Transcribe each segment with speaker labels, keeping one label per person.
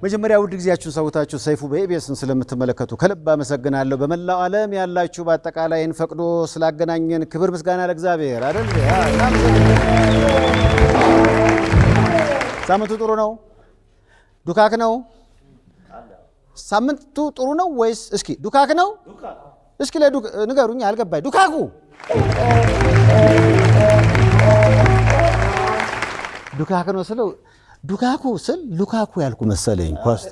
Speaker 1: መጀመሪያ ውድ ጊዜያችሁን ሰውታችሁ ሰይፉ በኢቢኤስን ስለምትመለከቱ ከልብ አመሰግናለሁ። በመላው ዓለም ያላችሁ በአጠቃላይ ፈቅዶ ስላገናኘን ክብር ምስጋና ለእግዚአብሔር አይደል? ሳምንቱ ጥሩ ነው? ዱካክ ነው? ሳምንቱ ጥሩ ነው ወይስ እስኪ ዱካክ ነው? እስኪ ንገሩኝ፣ አልገባኝ። ዱካኩ ዱካክ ነው ስለው ዱካኩ ስል ሉካኩ ያልኩ መሰለኝ። ኳስተ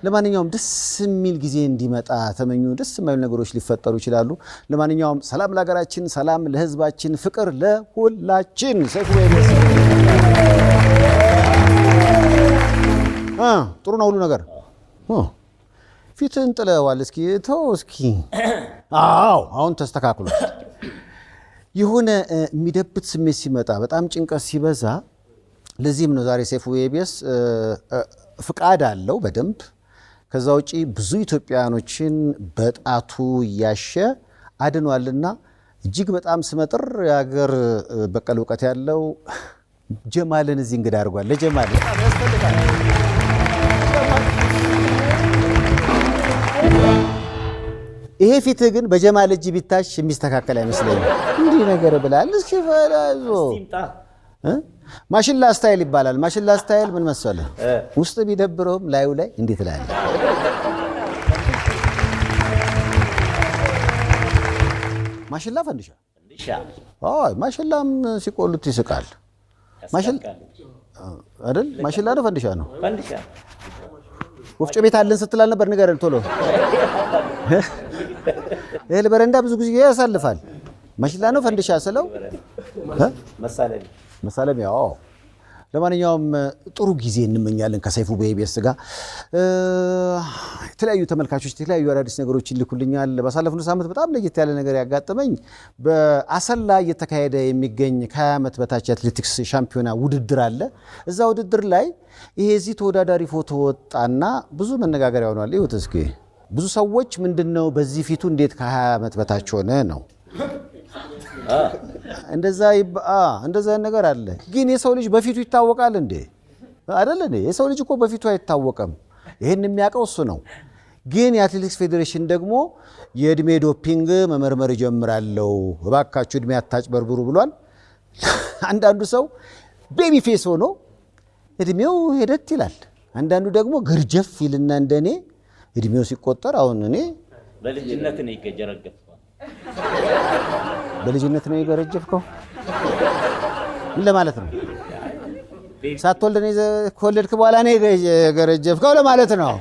Speaker 1: ለማንኛውም ደስ የሚል ጊዜ እንዲመጣ ተመኙ። ደስ የማይሉ ነገሮች ሊፈጠሩ ይችላሉ። ለማንኛውም ሰላም ለሀገራችን፣ ሰላም ለሕዝባችን፣ ፍቅር ለሁላችን። ሰይፉ በኢቢኤስ ጥሩ ነው ሁሉ ነገር። ፊትን ጥለዋል። እስኪ ተው እስኪ። አዎ አሁን ተስተካክሎ የሆነ የሚደብት ስሜት ሲመጣ፣ በጣም ጭንቀት ሲበዛ፣ ለዚህም ነው ዛሬ ሰይፉ በኢቢኤስ ፍቃድ አለው በደንብ። ከዛ ውጪ ብዙ ኢትዮጵያውያኖችን በጣቱ እያሸ አድኗልና እጅግ በጣም ስመጥር የሀገር በቀል እውቀት ያለው ጀማልን እዚህ እንግዳ አድርጓል። ለጀማል በጣም ያስፈልጋል። ይሄ ፊትህ ግን በጀማል እጅ ቢታሽ የሚስተካከል አይመስለኝም። እንዲህ ነገር ብላል። እስኪ ፈላዞ ማሽላ ስታይል ይባላል። ማሽላ ስታይል ምን መሰለህ? ውስጥ ቢደብረውም ላዩ ላይ እንዴት ትላለህ? ማሽላ ፈንድሻ። አይ ማሽላም ሲቆሉት ይስቃል። ማሽላ አይደል? ማሽላ ነው ፈንድሻ ነው? ፈንድሻ ወፍጮ ቤት አለን ስትላል ነበር። ንገረን ቶሎ። እህል በረንዳ ብዙ ጊዜ ያሳልፋል። ማሽላ ነው ፈንድሻ ስለው መሳለም ያው። ለማንኛውም ጥሩ ጊዜ እንመኛለን ከሰይፉ በኢቢኤስ ጋር። የተለያዩ ተመልካቾች የተለያዩ አዳዲስ ነገሮችን ይልኩልኛል። ባሳለፍነው ሳምንት በጣም ለየት ያለ ነገር ያጋጠመኝ በአሰላ እየተካሄደ የሚገኝ ከ20 ዓመት በታች የአትሌቲክስ ሻምፒዮና ውድድር አለ። እዛ ውድድር ላይ ይሄ እዚህ ተወዳዳሪ ፎቶ ወጣና ብዙ መነጋገሪያ ሆኗል። ይሁት እስኪ ብዙ ሰዎች ምንድነው በዚህ ፊቱ እንዴት ከ20 ዓመት በታች ሆነ ነው እንደዛ ነገር አለ። ግን የሰው ልጅ በፊቱ ይታወቃል እንዴ? አይደል እንዴ? የሰው ልጅ እኮ በፊቱ አይታወቅም። ይሄን የሚያውቀው እሱ ነው። ግን የአትሌቲክስ ፌዴሬሽን ደግሞ የእድሜ ዶፒንግ መመርመር ይጀምራለሁ፣ እባካችሁ እድሜ አታጭበርብሩ ብሏል። አንዳንዱ ሰው ቤቢ ፌስ ሆኖ እድሜው ሄደት ይላል። አንዳንዱ ደግሞ ግርጀፍ ይልና እንደኔ እድሜው ሲቆጠር አሁን እኔ
Speaker 2: በልጅነት ነው ይገጀረገፍ
Speaker 1: በልጅነት ነው የገረጀፍከው? ምን ለማለት ነው? ሳትወልድ ነው ከወለድክ በኋላ ነው የገረጀፍከው ለማለት ነው።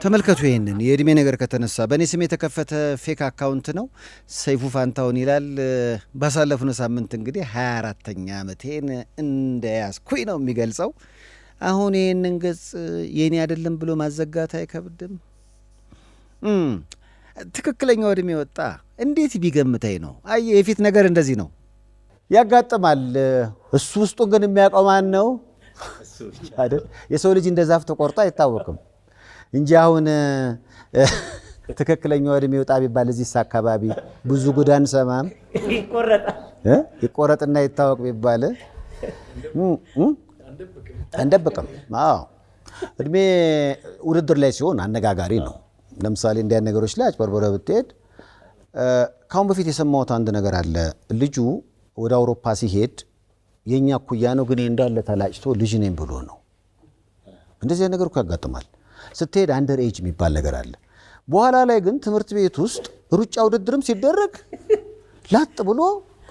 Speaker 1: ተመልከቱ ይሄንን የእድሜ ነገር ከተነሳ በእኔ ስም የተከፈተ ፌክ አካውንት ነው። ሰይፉ ፋንታውን ይላል። ባሳለፍነው ሳምንት እንግዲህ 24ኛ ዓመቴን እንደያዝኩኝ ነው የሚገልጸው። አሁን ይሄንን ገጽ የኔ አይደለም ብሎ ማዘጋት አይከብድም? ትክክለኛው እድሜ ወጣ እንዴት ቢገምተኝ ነው? አይ የፊት ነገር እንደዚህ ነው ያጋጥማል። እሱ ውስጡን ግን የሚያውቀው ማን ነው አይደል? የሰው ልጅ እንደ ዛፍ ተቆርጦ አይታወቅም እንጂ አሁን ትክክለኛው እድሜ ወጣ ቢባል እዚህ አካባቢ ብዙ ጉዳን ሰማም ይቆረጥና ይታወቅ ቢባል አንደብቅም። አዎ እድሜ ውድድር ላይ ሲሆን አነጋጋሪ ነው። ለምሳሌ እንዲያ ነገሮች ላይ አጭበርበረ ብትሄድ ካሁን በፊት የሰማሁት አንድ ነገር አለ። ልጁ ወደ አውሮፓ ሲሄድ የኛ ኩያ ነው ግን እንዳለ ተላጭቶ ልጅ ነኝ ብሎ ነው። እንደዚህ ነገር እኮ ያጋጥማል። ስትሄድ አንደር ኤጅ የሚባል ነገር አለ። በኋላ ላይ ግን ትምህርት ቤት ውስጥ ሩጫ ውድድርም ሲደረግ ላጥ ብሎ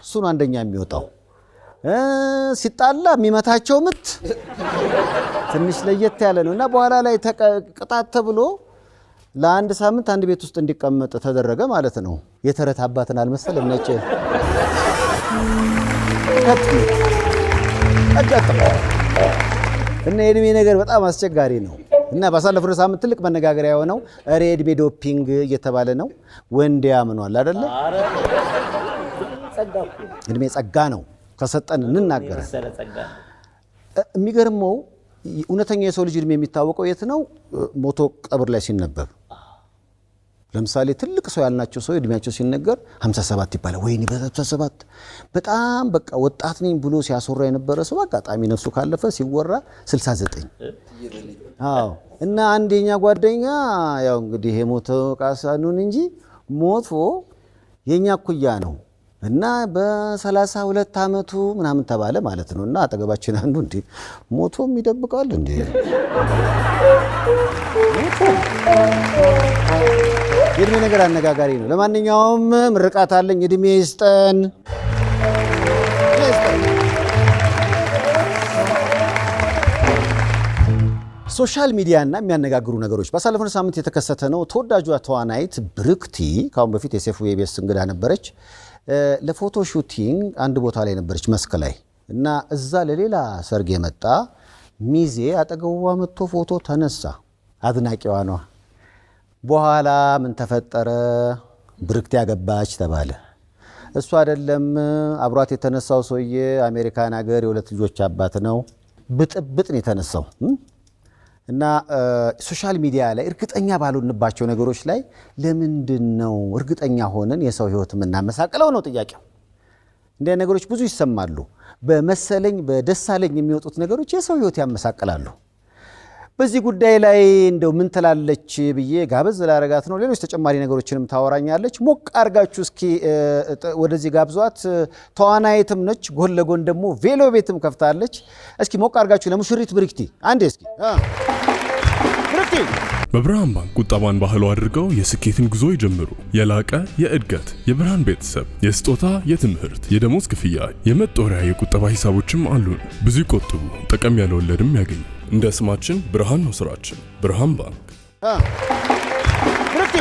Speaker 1: እሱ ነው አንደኛ የሚወጣው። ሲጣላ የሚመታቸው ምት ትንሽ ለየት ያለ ነው እና በኋላ ላይ ቅጣት ተብሎ ለአንድ ሳምንት አንድ ቤት ውስጥ እንዲቀመጥ ተደረገ ማለት ነው። የተረት አባትን አልመሰለም ነጭ እና የእድሜ ነገር በጣም አስቸጋሪ ነው እና ባሳለፍነው ሳምንት ትልቅ መነጋገሪያ የሆነው እሬ እድሜ ዶፒንግ እየተባለ ነው። ወንድ ያምኗል አይደለ? እድሜ ጸጋ ነው ከሰጠን እንናገረ። የሚገርመው እውነተኛ የሰው ልጅ እድሜ የሚታወቀው የት ነው? ሞቶ ቀብር ላይ ሲነበብ ለምሳሌ ትልቅ ሰው ያልናቸው ሰው እድሜያቸው ሲነገር 57 ይባላል። ወይኔ በ57 በጣም በቃ ወጣት ነኝ ብሎ ሲያስወራ የነበረ ሰው አጋጣሚ ነፍሱ ካለፈ ሲወራ 69። አዎ እና አንደኛ ጓደኛ ያው እንግዲህ የሞተው ቃሳኑን እንጂ ሞቶ የኛ ኩያ ነው እና በ32 አመቱ ምናምን ተባለ ማለት ነው። እና አጠገባችን አንዱ እንዴ ሞቶም ይደብቃል እንዴ የእድሜ ነገር አነጋጋሪ ነው። ለማንኛውም ምርቃት አለኝ። እድሜ ይስጠን። ሶሻል ሚዲያና የሚያነጋግሩ ነገሮች ባሳለፈው ሳምንት የተከሰተ ነው። ተወዳጇ ተዋናይት ብርክቲ ካሁን በፊት የሴፉ የቤስ እንግዳ ነበረች። ለፎቶ ሹቲንግ አንድ ቦታ ላይ ነበረች መስክ ላይ እና እዛ ለሌላ ሰርግ የመጣ ሚዜ አጠገቧ መጥቶ ፎቶ ተነሳ። አድናቂዋ ነው። በኋላ ምን ተፈጠረ? ብርክቲ ያገባች ተባለ። እሱ አይደለም አብሯት የተነሳው ሰውዬ አሜሪካን ሀገር የሁለት ልጆች አባት ነው። ብጥብጥ ነው የተነሳው። እና ሶሻል ሚዲያ ላይ እርግጠኛ ባልሆንባቸው ነገሮች ላይ ለምንድን ነው እርግጠኛ ሆነን የሰው ህይወት የምናመሳቅለው ነው ጥያቄው። እንደ ነገሮች ብዙ ይሰማሉ። በመሰለኝ በደሳለኝ የሚወጡት ነገሮች የሰው ህይወት ያመሳቅላሉ። በዚህ ጉዳይ ላይ እንደው ምን ትላለች ብዬ ጋበዝ ላረጋት ነው። ሌሎች ተጨማሪ ነገሮችንም ታወራኛለች። ሞቅ አርጋችሁ እስኪ ወደዚህ ጋብዟት። ተዋናይትም ነች፣ ጎን ለጎን ደግሞ ቬሎ ቤትም ከፍታለች። እስኪ ሞቅ አርጋችሁ ለሙሽሪት ብርክቲ አንዴ እስኪ ብርክቲ።
Speaker 3: በብርሃን ባንክ ቁጠባን ባህሉ አድርገው የስኬትን ጉዞ ይጀምሩ። የላቀ የእድገት የብርሃን ቤተሰብ የስጦታ፣ የትምህርት፣ የደሞዝ ክፍያ፣ የመጦሪያ የቁጠባ ሂሳቦችም አሉን። ብዙ ይቆጥቡ፣ ጠቀም ያለ ወለድም ያገኙ። እንደ ስማችን ብርሃን ነው ስራችን። ብርሃን ባንክ።
Speaker 1: ብርክቲ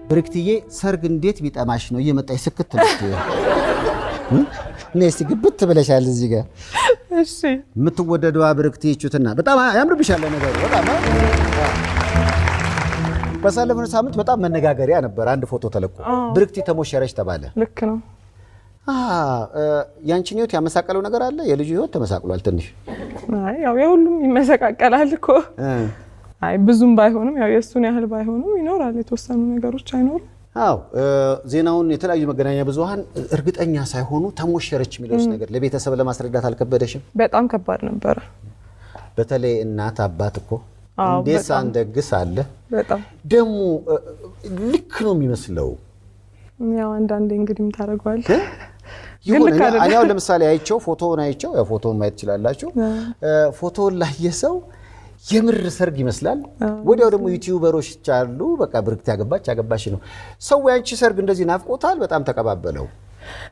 Speaker 1: ብርክትዬ ሰርግ እንዴት ቢጠማሽ ነው እየመጣሽ ስክት ልት ነስቲ ግብት ብለሻል እዚህ ጋር።
Speaker 4: እሺ
Speaker 1: የምትወደደዋ ብርክቲ ይቹትና በጣም ያምርብሻል ነገሩ በጣም። ባሳለፈው ሳምንት በጣም መነጋገሪያ ነበር። አንድ ፎቶ ተለቆ ብርክቲ ተሞሸረች ተባለ።
Speaker 4: ልክ ነው።
Speaker 1: ያንቺን ህይወት ያመሳቀለው ነገር አለ? የልጁ ህይወት ተመሳቅሏል ትንሽ።
Speaker 4: አይ ያው የሁሉም ይመሰቃቀላል እኮ። አይ ብዙም ባይሆንም ያው የሱን ያህል ባይሆንም ይኖራል የተወሰኑ ነገሮች አይኖርም።
Speaker 1: አው ዜናውን የተለያዩ መገናኛ ብዙሃን እርግጠኛ ሳይሆኑ ተሞሸረች የሚለውስ ነገር ለቤተሰብ ለማስረዳት አልከበደሽም?
Speaker 4: በጣም ከባድ ነበር።
Speaker 1: በተለይ እናት አባት እኮ እንዴት ሳንደግስ አለ።
Speaker 4: በጣም
Speaker 1: ደሞ ልክ ነው የሚመስለው።
Speaker 4: ያው አንዳንዴ እንግዲህ ምታረጋዋል
Speaker 1: ይሁን አኛው ለምሳሌ አይቸው ፎቶውን አይቸው ያው ፎቶውን ማየት ይችላልላችሁ። ፎቶውን ላይ የሰው የምር ሰርግ ይመስላል። ወዲያው ደግሞ ዩቲዩበሮች አሉ በቃ ብርክቲ ያገባች ነው። ሰው ያንቺ ሰርግ እንደዚህ ናፍቆታል በጣም ተቀባበለው።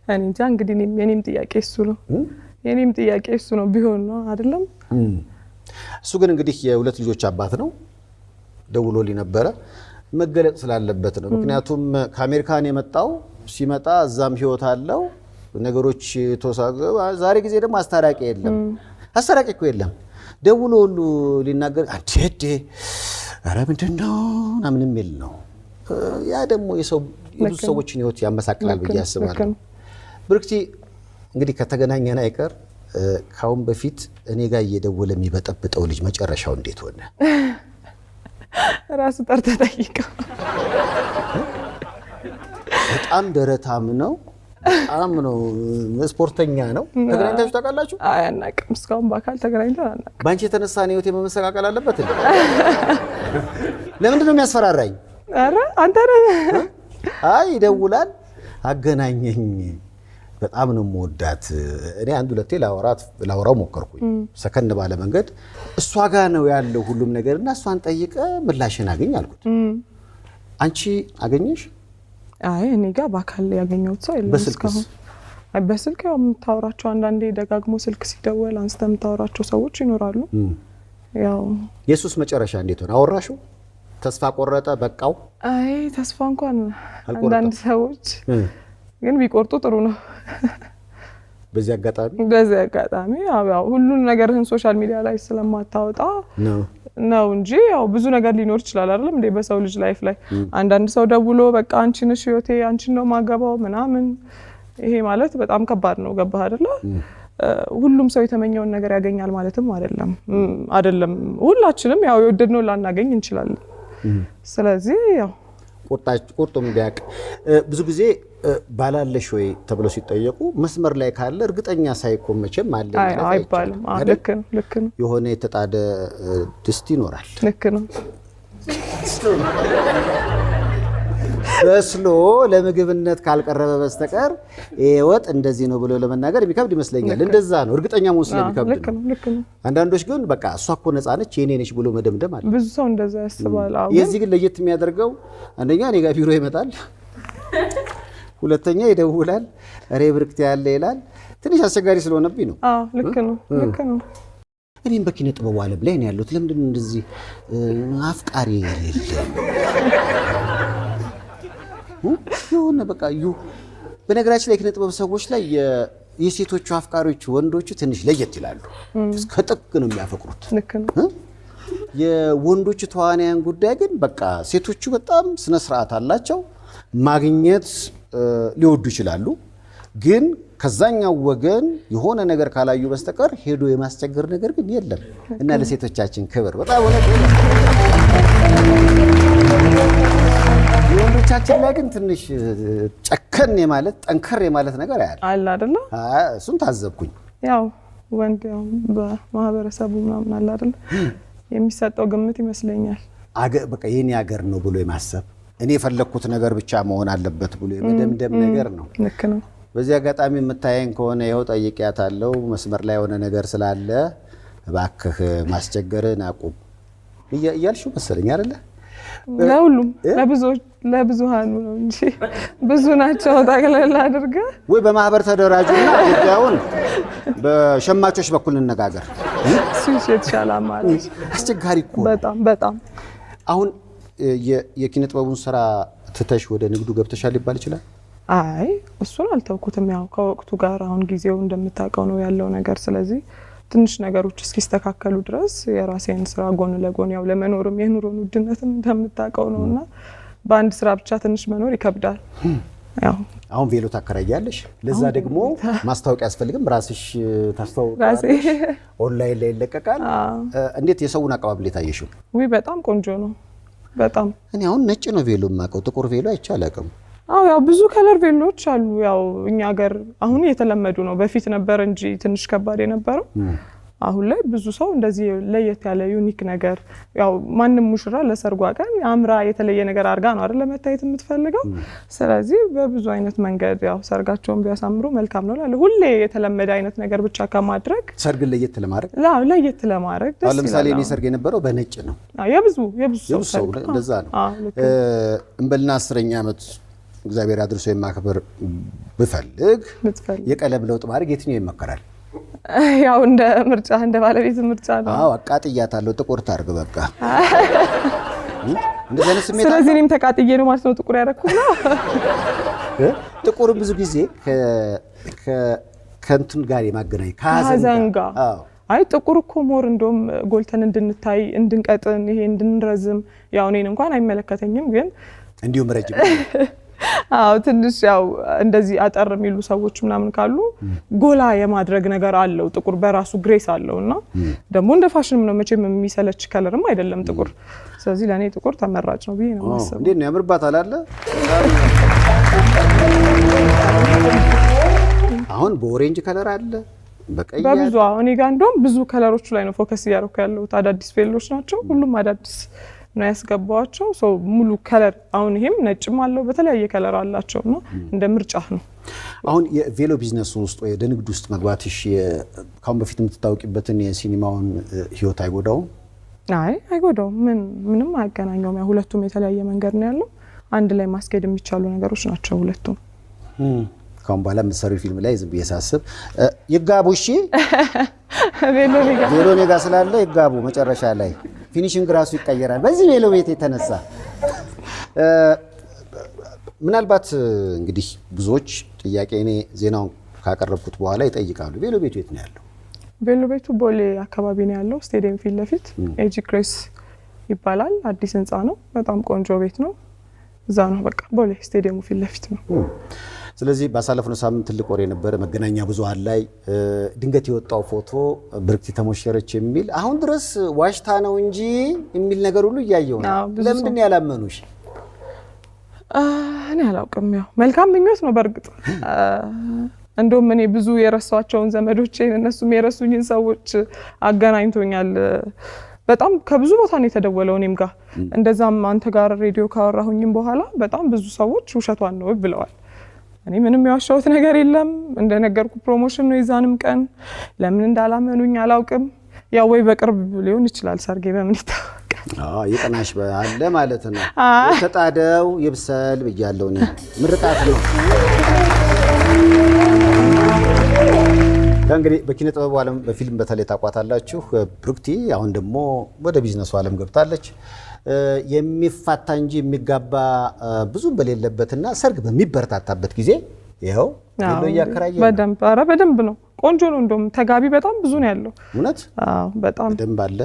Speaker 4: እኔ እንጃ እንግዲህ የኔም ጥያቄ እሱ ነው። የኔም ጥያቄ እሱ ነው ቢሆን ነው አይደለም።
Speaker 1: እሱ ግን እንግዲህ የሁለት ልጆች አባት ነው። ደውሎልኝ ነበረ መገለጽ ስላለበት ነው። ምክንያቱም ከአሜሪካን የመጣው ሲመጣ እዛም ህይወት አለው ነገሮች ተወሳሰቡ። ዛሬ ጊዜ ደግሞ አስተራቂ የለም። አስተራቂ እኮ የለም። ደውሎ ሁሉ ሊናገር አንዴ ኧረ ምንድነው ምንም ይል ነው። ያ ደግሞ የብዙ ሰዎችን ህይወት ያመሳቅላል ብዬ አስባለሁ። ብርክቲ እንግዲህ ከተገናኘን አይቀር ካሁን በፊት እኔ ጋር እየደወለ የሚበጠብጠው ልጅ መጨረሻው እንዴት ሆነ?
Speaker 4: ራሱ ጠርተህ ጠይቀው።
Speaker 1: በጣም ደረታም ነው። በጣም ነው ስፖርተኛ ነው። ተገናኝታችሁ ታውቃላችሁ?
Speaker 4: አይ አናውቅም። እስካሁን በአካል ተገናኝተን አናውቅም።
Speaker 1: ባንቺ የተነሳ ነው ህይወት የመመሰቃቀል አለበት እንዴ? ለምንድን ነው የሚያስፈራራኝ?
Speaker 4: ኧረ አንተ ነህ።
Speaker 1: አይ ይደውላል አገናኘኝ በጣም ነው የምወዳት። እኔ አንድ ሁለቴ ላወራው ሞከርኩኝ ሰከን ባለ መንገድ። እሷ ጋር ነው ያለው ሁሉም ነገርና እሷን ጠይቀ ምላሽን አገኝ አልኩት። አንቺ አገኘሽ?
Speaker 4: አይ እኔ ጋር በአካል ያገኘሁት ሰው የለም እስካሁን። አይ በስልክ ያው የምታወራቸው አንዳንዴ ደጋግሞ ስልክ ሲደወል አንስተህ የምታወራቸው ሰዎች ይኖራሉ። ያው
Speaker 1: ኢየሱስ መጨረሻ እንዴት ሆነ? አወራሽው? ተስፋ ቆረጠ በቃው?
Speaker 4: አይ ተስፋ እንኳን አንዳንድ ሰዎች ግን ቢቆርጡ ጥሩ ነው።
Speaker 1: በዚህ አጋጣሚ
Speaker 4: ያው ሁሉን ነገርህን ሶሻል ሚዲያ ላይ ስለማታወጣ ነው እንጂ ያው ብዙ ነገር ሊኖር ይችላል አይደለም እንዴ በሰው ልጅ ላይፍ ላይ አንዳንድ ሰው ደውሎ በቃ አንቺ ነሽ ህይወቴ አንቺን ነው ማገባው ምናምን ይሄ ማለት በጣም ከባድ ነው። ገባህ አይደለ? ሁሉም ሰው የተመኘውን ነገር ያገኛል ማለትም አይደለም። ሁላችንም ያው የወደድነው ላናገኝ እንችላለን። ስለዚህ ያው
Speaker 1: ቁርጡም ቢያቅ ብዙ ጊዜ ባላለሽ ወይ ተብሎ ሲጠየቁ መስመር ላይ ካለ እርግጠኛ ሳይኮን መቼም አለ
Speaker 4: አይባልም። ልክ ነው።
Speaker 1: የሆነ የተጣደ ድስት ይኖራል።
Speaker 4: ልክ ነው።
Speaker 1: በስሎ ለምግብነት ካልቀረበ በስተቀር ወጥ እንደዚህ ነው ብሎ ለመናገር የሚከብድ ይመስለኛል። እንደዛ ነው እርግጠኛ መሆን ስለሚከብድ
Speaker 4: ልክ ነው።
Speaker 1: አንዳንዶች ግን በቃ እሷ እኮ ነፃ ነች የኔ ነች ብሎ መደምደም አለ።
Speaker 4: ብዙ ሰው እንደዛ ያስባል።
Speaker 1: የዚህ ግን ለየት የሚያደርገው አንደኛ እኔ ጋር ቢሮ ይመጣል፣ ሁለተኛ ይደውላል፣ ሬ ብርክት ያለ ይላል። ትንሽ አስቸጋሪ ስለሆነብኝ ነው።
Speaker 4: ልክ ነው።
Speaker 1: እኔም በኪነ ጥበብ ዓለም ላይ ነው ያሉት። ለምንድን ነው እንደዚህ አፍቃሪ የሌለ የሆነ በቃ በነገራችን ላይ ኪነ ጥበብ ሰዎች ላይ የሴቶቹ አፍቃሪዎች ወንዶቹ ትንሽ ለየት ይላሉ። እስከ ጥግ ነው የሚያፈቅሩት።
Speaker 4: ልክ ነው።
Speaker 1: የወንዶቹ ተዋናያን ጉዳይ ግን በቃ ሴቶቹ በጣም ስነ ስርዓት አላቸው። ማግኘት ሊወዱ ይችላሉ፣ ግን ከዛኛው ወገን የሆነ ነገር ካላዩ በስተቀር ሄዶ የማስቸገር ነገር ግን የለም እና ለሴቶቻችን ክብር በጣም ሆነ የወንዶቻችን ላይ ግን ትንሽ ጨከን የማለት ጠንከር የማለት ነገር
Speaker 4: አለ አይደለ?
Speaker 1: እሱን ታዘብኩኝ።
Speaker 4: ያው ወንድ ያው በማህበረሰቡ ምናምን አለ አይደለ የሚሰጠው ግምት ይመስለኛል።
Speaker 1: በቃ የኔ ሀገር ነው ብሎ የማሰብ እኔ የፈለኩት ነገር ብቻ መሆን አለበት ብሎ የመደምደም ነገር ነው።
Speaker 4: ልክ ነው።
Speaker 1: በዚህ አጋጣሚ የምታየን ከሆነ ይኸው ጠይቂያታለሁ። መስመር ላይ የሆነ ነገር ስላለ እባክህ ማስቸገርን አቁም እያልሽው መሰለኝ አይደለ?
Speaker 4: ለሁሉም ለብዙሃኑ ነው እንጂ ብዙ ናቸው። ታገለላ አድርገ
Speaker 1: ወይ በማህበር ተደራጁና ጉዳዩን በሸማቾች በኩል እንነጋገር።
Speaker 4: እሱ የተሻለ አማራጭ።
Speaker 1: አስቸጋሪ እኮ
Speaker 4: በጣም
Speaker 1: አሁን የኪነ ጥበቡን ስራ ትተሽ ወደ ንግዱ ገብተሻል ሊባል ይችላል?
Speaker 4: አይ እሱን አልተውኩትም። ያው ከወቅቱ ጋር አሁን ጊዜው እንደምታውቀው ነው ያለው ነገር። ስለዚህ ትንሽ ነገሮች እስኪስተካከሉ ድረስ የራሴን ስራ ጎን ለጎን ያው ለመኖርም የኑሮን ውድነትም እንደምታውቀው ነውና በአንድ ስራ ብቻ ትንሽ መኖር ይከብዳል። ያው
Speaker 1: አሁን ቬሎ ታከራያለሽ። ለዛ ደግሞ ማስታወቂያ ያስፈልግም። ራስሽ ታስተዋውቃለሽ፣ ኦንላይን ላይ ይለቀቃል። እንዴት የሰውን አቀባበል የታየሽው?
Speaker 4: ወይ በጣም ቆንጆ ነው። በጣም
Speaker 1: እኔ አሁን ነጭ ነው ቬሎ የማውቀው፣ ጥቁር ቬሎ አይቼ አላውቅም።
Speaker 4: ያው ብዙ ከለር ቬሎች አሉ። ያው እኛ ሀገር አሁን የተለመዱ ነው። በፊት ነበር እንጂ ትንሽ ከባድ የነበረው። አሁን ላይ ብዙ ሰው እንደዚህ ለየት ያለ ዩኒክ ነገር ያው ማንም ሙሽራ ለሰርጓ ቀን አምራ የተለየ ነገር አርጋ ነው አይደል ለመታየት የምትፈልገው። ስለዚህ በብዙ አይነት መንገድ ያው ሰርጋቸውን ቢያሳምሩ መልካም ነው እላለሁ። ሁሌ የተለመደ አይነት ነገር ብቻ ከማድረግ
Speaker 1: ሰርግ ለየት ለማድረግ
Speaker 4: ለየት ለማድረግ ደስ ይላል።
Speaker 1: ለምሳሌ እኔ ሰርግ የነበረው በነጭ ነው።
Speaker 4: የብዙ ሰው
Speaker 1: እንደዛ ነው። እንበልና 10ኛ ዓመት እግዚአብሔር አድርሶ የማከበር ብፈልግ የቀለም ለውጥ ማድረግ የትኛው ይመከራል?
Speaker 4: ያው እንደ ምርጫ እንደ ባለቤት ምርጫ ነው።
Speaker 1: አቃጥያታለሁ። ጥቁር ታርግ በቃ እንደዚህ አይነት ስሜት።
Speaker 4: ስለዚህ እኔም ተቃጥዬ ነው ማለት ነው ጥቁር ያደረኩት ነው።
Speaker 1: ጥቁር ብዙ ጊዜ ከእንትን ጋር የማገናኝ ከሀዘን ጋር።
Speaker 4: አይ ጥቁር እኮ ሞር እንደውም ጎልተን እንድንታይ እንድንቀጥን ይሄ እንድንረዝም ያው እኔን እንኳን አይመለከተኝም ግን
Speaker 1: እንዲሁም ረጅም
Speaker 4: ትንሽ ያው እንደዚህ አጠር የሚሉ ሰዎች ምናምን ካሉ ጎላ የማድረግ ነገር አለው። ጥቁር በራሱ ግሬስ አለውና ደግሞ እንደ ፋሽንም ነው መቼም የሚሰለች ከለርም አይደለም ጥቁር። ስለዚህ ለኔ ጥቁር ተመራጭ ነው ብዬ ነው የማስበው።
Speaker 1: እንዴት ነው ያምርባታል አለ። አሁን በኦሬንጅ ከለር አለ፣ በቀይ
Speaker 4: በብዙ እኔ ጋር እንደውም ብዙ ከለሮች ላይ ነው ፎከስ እያደረኩ ያለሁት። አዳዲስ ቬሎች ናቸው ሁሉም አዳዲስ ነው ያስገባዋቸው። ሙሉ ከለር አሁን ይሄም ነጭም አለው በተለያየ ከለር አላቸውና እንደ ምርጫ ነው።
Speaker 1: አሁን የቬሎ ቢዝነስ ውስጥ ወይ ንግድ ውስጥ መግባትሽ ካሁን በፊት የምትታወቂበትን የሲኒማውን ህይወት አይጎዳውም?
Speaker 4: አይ አይጎዳውም። ምንም አያገናኘውም። ያው ሁለቱም የተለያየ መንገድ ነው ያለው። አንድ ላይ ማስኬድ የሚቻሉ ነገሮች ናቸው ሁለቱም።
Speaker 1: ካሁን በኋላ የምትሰሩ ፊልም ላይ ዝም ብዬ ሳስብ ይጋቡ። እሺ
Speaker 4: ቬሎ ኔጋ
Speaker 1: ስላለ ይጋቡ መጨረሻ ላይ ፊኒሽንግ ራሱ ይቀየራል በዚህ ቬሎ ቤት የተነሳ። ምናልባት እንግዲህ ብዙዎች ጥያቄ እኔ ዜናውን ካቀረብኩት በኋላ ይጠይቃሉ። ቬሎ ቤቱ የት ነው ያለው?
Speaker 4: ቬሎ ቤቱ ቦሌ አካባቢ ነው ያለው፣ ስቴዲየም ፊት ለፊት ኤጂ ክሬስ ይባላል። አዲስ ህንፃ ነው፣ በጣም ቆንጆ ቤት ነው። እዛ ነው በቃ ቦሌ ስቴዲየሙ ፊት ለፊት ነው።
Speaker 1: ስለዚህ ባሳለፍነው ሳምንት ትልቅ ወሬ ነበረ መገናኛ ብዙሃን ላይ ድንገት የወጣው ፎቶ ብርክቲ ተሞሸረች የሚል አሁን ድረስ ዋሽታ ነው እንጂ የሚል ነገር ሁሉ እያየው ነው። ለምንድን ነው ያላመኑሽ?
Speaker 4: እኔ አላውቅም። ያው መልካም ምኞት ነው በእርግጥ እንደውም እኔ ብዙ የረሷቸውን ዘመዶቼን እነሱም የረሱኝን ሰዎች አገናኝቶኛል። በጣም ከብዙ ቦታ ነው የተደወለው እኔም ጋር እንደዛም አንተ ጋር ሬዲዮ ካወራሁኝም በኋላ በጣም ብዙ ሰዎች ውሸቷን ነው ብለዋል። እኔ ምንም ያዋሻሁት ነገር የለም። እንደነገርኩ ፕሮሞሽን ነው የዛንም ቀን ለምን እንዳላመኑኝ አላውቅም። ያው ወይ በቅርብ ሊሆን ይችላል ሰርጌ በምን ይታወቃል።
Speaker 1: የቀናሽ አለ ማለት ነው። የተጣደው ይብሰል ብያለሁ እኔ ምርቃት ነው። እንግዲህ በኪነ ጥበቡ ዓለም በፊልም በተለይ ታቋታላችሁ ብሩክቲ አሁን ደግሞ ወደ ቢዝነሱ ዓለም ገብታለች። የሚፋታ እንጂ የሚጋባ ብዙ በሌለበትና ሰርግ በሚበረታታበት ጊዜ ይሄው ቬሎ እያከራየ
Speaker 4: በደንብ ኧረ በደንብ ነው። ቆንጆ ነው። እንደውም ተጋቢ በጣም ብዙ ነው ያለው።
Speaker 1: እውነት?
Speaker 4: በጣም
Speaker 1: በደንብ አለ።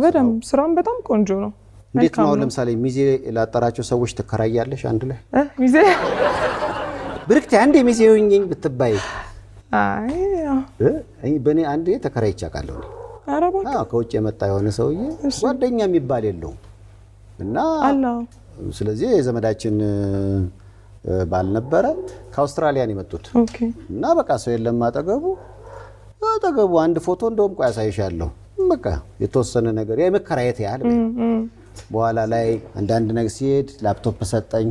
Speaker 4: በደንብ ስራም በጣም ቆንጆ ነው።
Speaker 1: እንዴት ነው ለምሳሌ ሚዜ ላጠራቸው ሰዎች ትከራያለሽ አንድ ላይ?
Speaker 4: ሚዜ
Speaker 1: ብሩክቲ አንዴ ሚዜ ሆኜኝ ብትባይ? በእኔ አንዴ ተከራይቼ አውቃለሁ። ከውጭ የመጣ የሆነ ሰውዬ ጓደኛ የሚባል የለውም እና ስለዚህ የዘመዳችን ባል ነበረ ከአውስትራሊያን የመጡት እና በቃ ሰው የለም አጠገቡ አንድ ፎቶ እንደውም ቆይ አሳይሻለሁ በቃ የተወሰነ ነገር የመከራየት ያህል በኋላ ላይ አንዳንድ ነገር ሲሄድ ላፕቶፕ ሰጠኝ።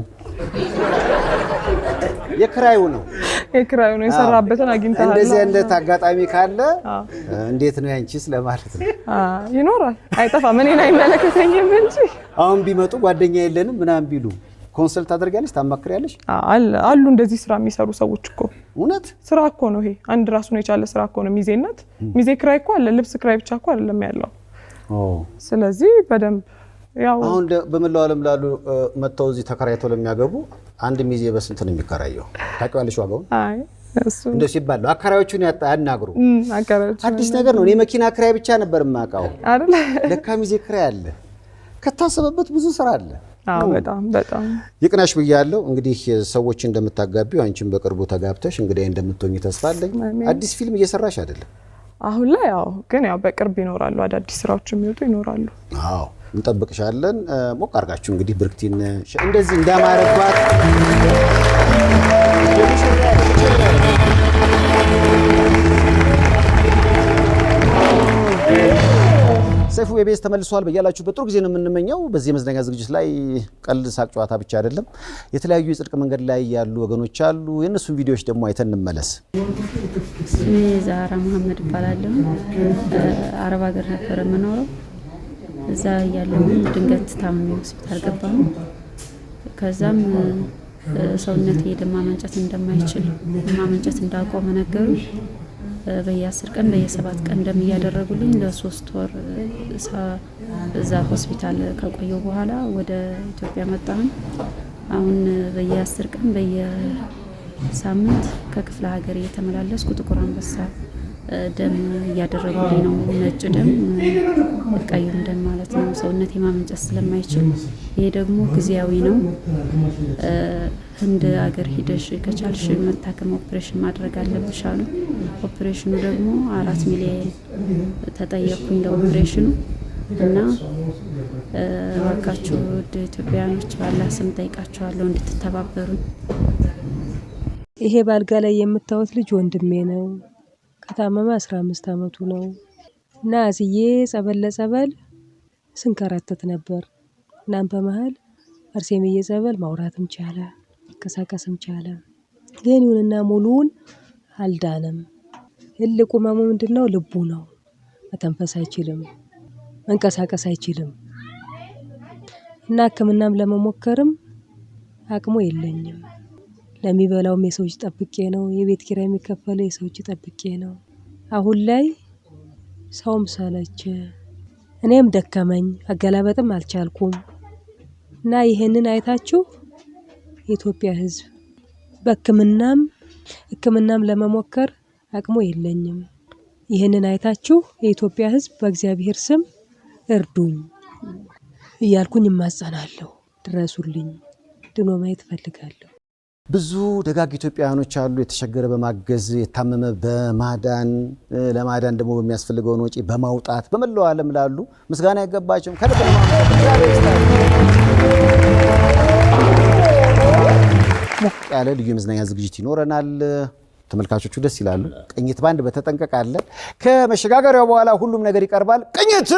Speaker 1: የክራዩ ነው የሰራበትን አግኝተሃል። እንደዚህ አይነት አጋጣሚ ካለ እንዴት ነው ያንቺስ ለማለት ነው።
Speaker 4: ይኖራል አይጠፋም። እኔን አይመለከተኝም እንጂ
Speaker 1: አሁን ቢመጡ ጓደኛ የለንም ምናምን ቢሉ ኮንሰልት ታደርጋለሽ ታማክሪያለሽ?
Speaker 4: አሉ እንደዚህ ስራ የሚሰሩ ሰዎች እኮ።
Speaker 1: እውነት
Speaker 4: ስራ እኮ ነው ይሄ አንድ ራሱን የቻለ ስራ እኮ ነው ሚዜነት። ሚዜ ክራይ እኮ አለ፣ ልብስ ክራይ ብቻ እኮ አይደለም ያለው። ስለዚህ በደንብ ያው
Speaker 1: አሁን በመላው ዓለም ላሉ መተው እዚህ ተከራይተው ለሚያገቡ አንድ ሚዜ በስንት ነው የሚከራየው? ታውቂዋለሽ ዋጋውን?
Speaker 4: አይ እሱ
Speaker 1: እንደው ሲባል አከራዮቹን ያናግሩ። አዲስ ነገር ነው። እኔ መኪና ክራይ ብቻ ነበር የማውቀው አይደል? ለካ ሚዜ ክራይ አለ። ከታሰበበት ብዙ ስራ አለ።
Speaker 4: በጣም
Speaker 1: ይቅናሽ ብያለሁ። እንግዲህ ሰዎች እንደምታጋቢው አንቺን በቅርቡ ተጋብተሽ እንግዲህ እንደምትሆኚ ተስፋ አለኝ። አዲስ ፊልም እየሰራሽ አይደለም
Speaker 4: አሁን ላይ? ያው ግን ያው በቅርብ ይኖራሉ፣ አዳዲስ ስራዎች የሚወጡ ይኖራሉ።
Speaker 1: እንጠብቅሻለን። ሞቅ አድርጋችሁ እንግዲህ ብሩክቲን እንደዚህ እንዳማረባት ሰይፉ ቤቤስ ተመልሷል። በያላችሁበት ጥሩ ጊዜ ነው የምንመኘው። በዚህ የመዝናኛ ዝግጅት ላይ ቀልድ፣ ሳቅ፣ ጨዋታ ብቻ አይደለም። የተለያዩ የጽድቅ መንገድ ላይ ያሉ ወገኖች አሉ። የእነሱን ቪዲዮዎች ደግሞ አይተን እንመለስ።
Speaker 5: ስሜ ዛህራ መሐመድ እባላለሁ። አረብ ሀገር ነበር የምኖረው። እዛ ያለው ድንገት ታምሜ ሆስፒታል ገባሁ። ከዛም ሰውነቴ ደም ማመንጨት እንደማይችል ማመንጨት እንዳቆመ ነገሩ። በየ10 ቀን በየ7 ቀን ደም እያደረጉልኝ ለ3 ወር እዛ ሆስፒታል ከቆየው በኋላ ወደ ኢትዮጵያ መጣሁ። አሁን በየ10 ቀን በየሳምንት ከክፍለ ሀገር እየተመላለስኩ ጥቁር አንበሳ ደም እያደረጉልኝ ነው። ነጭ ደም፣ ቀዩም ደም ማለት ነው። ሰውነቴ ማመንጨት ስለማይችል ይሄ ደግሞ ጊዜያዊ ነው። ህንድ ሀገር ሂደሽ ከቻልሽ መታከም ኦፕሬሽን ማድረግ አለብሽ አሉ። ኦፕሬሽኑ ደግሞ 4 ሚሊዮን ተጠየቅኩኝ ለኦፕሬሽኑ እና እባካችሁ ወደ ኢትዮጵያኖች ባላህ ስም ጠይቃችኋለሁ እንድትተባበሩኝ።
Speaker 6: ይሄ ባልጋ ላይ የምታዩት ልጅ ወንድሜ ነው። ከታመመ 15 አመቱ ነው እና አዝዬ ጸበል ለጸበል ስንከራተት ነበር። እናም በመሃል አርሴምዬ ጸበል ማውራትም ቻለ መንቀሳቀስም ቻለ። ግን ይሁንና ሙሉውን አልዳንም። ትልቁ ህመሙ ምንድነው? ልቡ ነው። መተንፈስ አይችልም፣ መንቀሳቀስ አይችልም እና ሕክምናም ለመሞከርም አቅሙ የለኝም። ለሚበላውም የሰዎች ጠብቄ ነው። የቤት ኪራይ የሚከፈለው የሰዎች ጠብቄ ነው። አሁን ላይ ሰውም ሰለቸ፣ እኔም ደከመኝ አገላበጥም አልቻልኩም እና ይሄንን አይታችሁ የኢትዮጵያ ህዝብ በሕክምናም ለመሞከር አቅሙ የለኝም ይሄንን አይታችሁ የኢትዮጵያ ህዝብ በእግዚአብሔር ስም እርዱኝ እያልኩኝ ማጸናለሁ ድረሱልኝ ድኖ ማየት ፈልጋለሁ
Speaker 1: ብዙ ደጋግ ኢትዮጵያውያኖች አሉ የተቸገረ በማገዝ የታመመ በማዳን ለማዳን ደግሞ በሚያስፈልገው ወጪ በማውጣት በመላው ዓለም ላሉ ምስጋና ይገባቸው ከልብ ሞቅ ያለ ልዩ የመዝናኛ ዝግጅት ይኖረናል ተመልካቾቹ ደስ ይላሉ ቅኝት ባንድ በተጠንቀቅ አለ ከመሸጋገሪያው በኋላ ሁሉም ነገር ይቀርባል ቅኝት